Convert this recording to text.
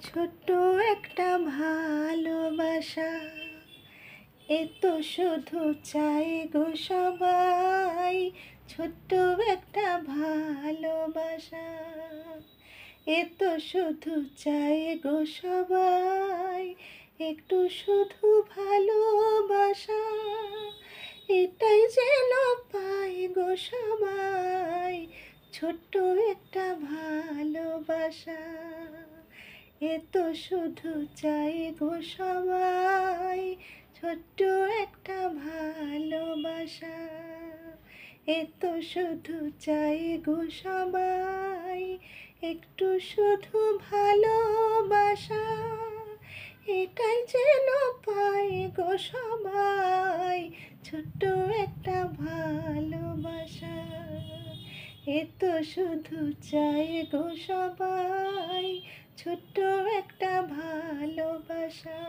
ছোট্ট একটা ভালোবাসা, এ তো শুধু চাই গো সবাই। ছোট্ট একটা ভালোবাসা, এ তো শুধু চাই গো সবাই। একটু শুধু ভালোবাসা, এটাই যেন পাই গো সবাই। ছোট্ট একটা ভালোবাসা, এ তো শুধু চাই গো সবাই। ছোট্ট একটা ভালোবাসা, এ তো শুধু চাই গো সবাই। একটু শুধু ভালোবাসা, এটাই যেন পাই গো সবাই। ছোট্ট একটা ভালোবাসা, এ তো শুধু চাই গো সবাই। ছোট্ট একটা ভালোবাসা।